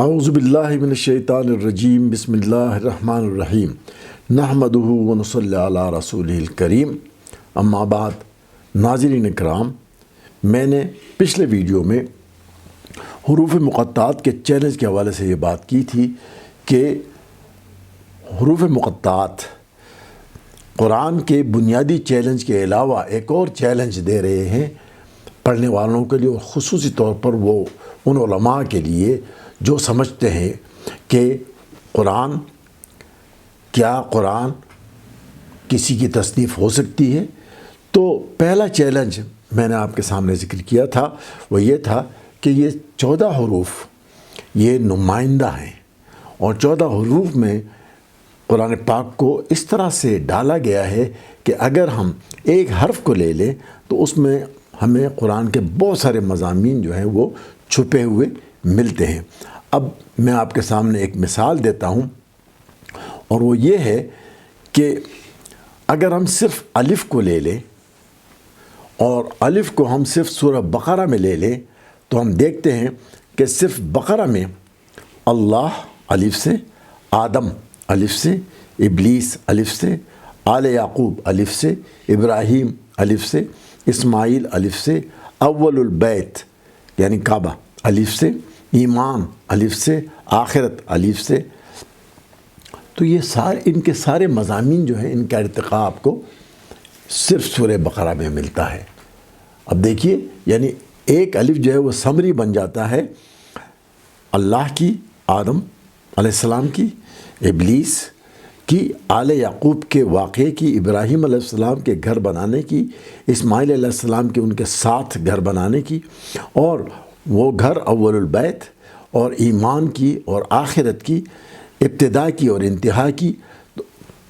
اعوذ باللہ من الشیطان الرجیم بسم اللہ الرحمن الرحیم نحمدہ ونصلی علی رسولہ الکریم اما بعد۔ ناظرین کرام، میں نے پچھلے ویڈیو میں حروف مقطعات کے چیلنج کے حوالے سے یہ بات کی تھی کہ حروف مقطعات قرآن کے بنیادی چیلنج کے علاوہ ایک اور چیلنج دے رہے ہیں پڑھنے والوں کے لیے، اور خصوصی طور پر وہ ان علماء کے لیے جو سمجھتے ہیں کہ قرآن کسی کی تصنیف ہو سکتی ہے۔ تو پہلا چیلنج میں نے آپ کے سامنے ذکر کیا تھا، وہ یہ تھا کہ یہ 14 حروف یہ نمائندہ ہیں، اور 14 حروف میں قرآن پاک کو اس طرح سے ڈالا گیا ہے کہ اگر ہم ایک حرف کو لے لیں تو اس میں ہمیں قرآن کے بہت سارے مضامین جو ہیں وہ چھپے ہوئے ملتے ہیں۔ اب میں آپ کے سامنے ایک مثال دیتا ہوں، اور وہ یہ ہے کہ اگر ہم صرف الف کو لے لیں اور الف کو ہم صرف سورہ بقرہ میں لے لیں تو ہم دیکھتے ہیں کہ صرف بقرہ میں اللہ الف سے، آدم الف سے، ابلیس الف سے، آل یعقوب الف سے، ابراہیم الف سے، اسماعیل الف سے، اول البیت یعنی کعبہ الف سے، ایمان الف سے، آخرت الف سے۔ تو یہ ان کے سارے مضامین جو ہیں، ان کا ارتقاء آپ کو صرف سورہ بقرہ میں ملتا ہے۔ اب دیکھیے، یعنی ایک الف جو ہے وہ سمری بن جاتا ہے اللہ کی، آدم علیہ السلام کی، ابلیس کی، آل یعقوب کے واقعے کی، ابراہیم علیہ السلام کے گھر بنانے کی، اسماعیل علیہ السلام کے ان کے ساتھ گھر بنانے کی، اور وہ گھر اول البیت، اور ایمان کی، اور آخرت کی، ابتدا کی اور انتہا کی۔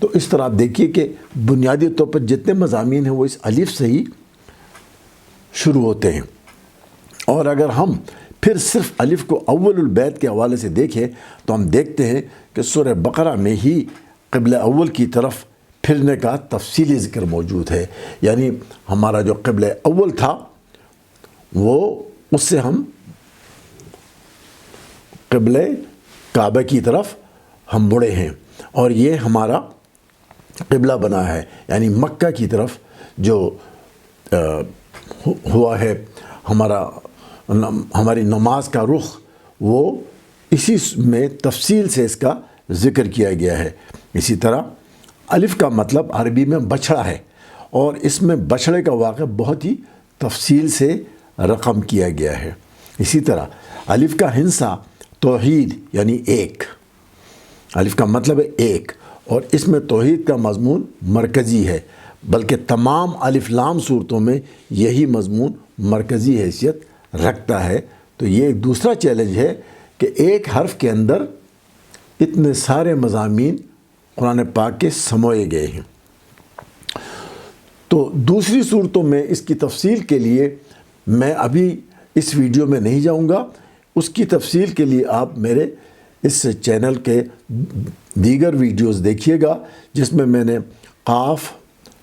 تو اس طرح آپ دیکھیے کہ بنیادی طور پر جتنے مضامین ہیں وہ اس الف سے ہی شروع ہوتے ہیں۔ اور اگر ہم پھر صرف الف کو اول البیت کے حوالے سے دیکھیں تو ہم دیکھتے ہیں کہ سورہ بقرہ میں ہی قبلہ اول کی طرف پھرنے کا تفصیلی ذکر موجود ہے۔ یعنی ہمارا جو قبلہ اول تھا وہ اس سے ہم قبلہ کعبہ کی طرف ہم مڑے ہیں، اور یہ ہمارا قبلہ بنا ہے، یعنی مکہ کی طرف جو ہوا ہے ہماری نماز کا رخ، وہ اسی میں تفصیل سے اس کا ذکر کیا گیا ہے۔ اسی طرح الف کا مطلب عربی میں بچھڑا ہے، اور اس میں بچھڑے کا واقعہ بہت ہی تفصیل سے رقم کیا گیا ہے۔ اسی طرح الف کا ہندسہ توحید یعنی ایک، الف کا مطلب ہے ایک، اور اس میں توحید کا مضمون مرکزی ہے، بلکہ تمام الف لام صورتوں میں یہی مضمون مرکزی حیثیت رکھتا ہے۔ تو یہ ایک دوسرا چیلنج ہے کہ ایک حرف کے اندر اتنے سارے مضامین قرآن پاک کے سموئے گئے ہیں۔ تو دوسری صورتوں میں اس کی تفصیل کے لیے میں ابھی اس ویڈیو میں نہیں جاؤں گا، اس کی تفصیل کے لیے آپ میرے اس چینل کے دیگر ویڈیوز دیکھیے گا، جس میں نے قاف،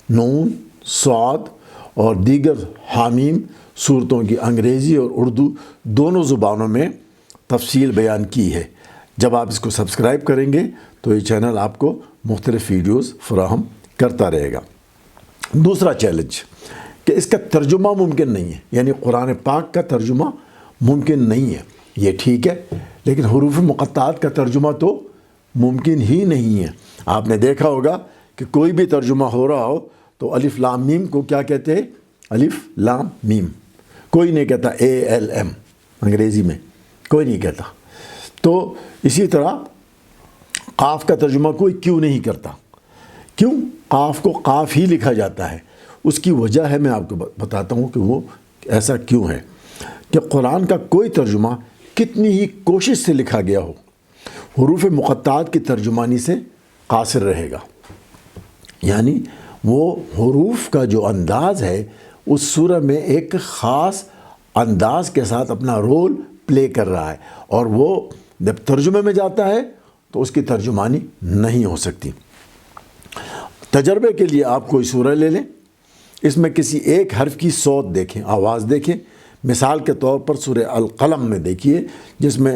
نون، صاد اور دیگر حامیم صورتوں کی انگریزی اور اردو دونوں زبانوں میں تفصیل بیان کی ہے۔ جب آپ اس کو سبسکرائب کریں گے تو یہ چینل آپ کو مختلف ویڈیوز فراہم کرتا رہے گا۔ دوسرا چیلنج کہ اس کا ترجمہ ممکن نہیں ہے، یعنی قرآن پاک کا ترجمہ ممکن نہیں ہے۔ یہ ٹھیک ہے، لیکن حروف مقطعات کا ترجمہ تو ممکن ہی نہیں ہے۔ آپ نے دیکھا ہوگا کہ کوئی بھی ترجمہ ہو رہا ہو تو الف لام میم کو کیا کہتے ہیں؟ الف لام میم، کوئی نہیں کہتا ALM انگریزی میں، کوئی نہیں کہتا۔ تو اسی طرح قاف کا ترجمہ کوئی کیوں نہیں کرتا؟ کیوں قاف کو قاف ہی لکھا جاتا ہے؟ اس کی وجہ ہے، میں آپ کو بتاتا ہوں کہ وہ ایسا کیوں ہے۔ کہ قرآن کا کوئی ترجمہ کتنی ہی کوشش سے لکھا گیا ہو، حروف مقطعات کی ترجمانی سے قاصر رہے گا۔ یعنی وہ حروف کا جو انداز ہے اس سورہ میں ایک خاص انداز کے ساتھ اپنا رول پلے کر رہا ہے، اور وہ جب ترجمے میں جاتا ہے تو اس کی ترجمانی نہیں ہو سکتی۔ تجربے کے لیے آپ کوئی سورہ لے لیں، اس میں کسی ایک حرف کی صوت دیکھیں، آواز دیکھیں۔ مثال کے طور پر سورہ القلم میں دیکھیے، جس میں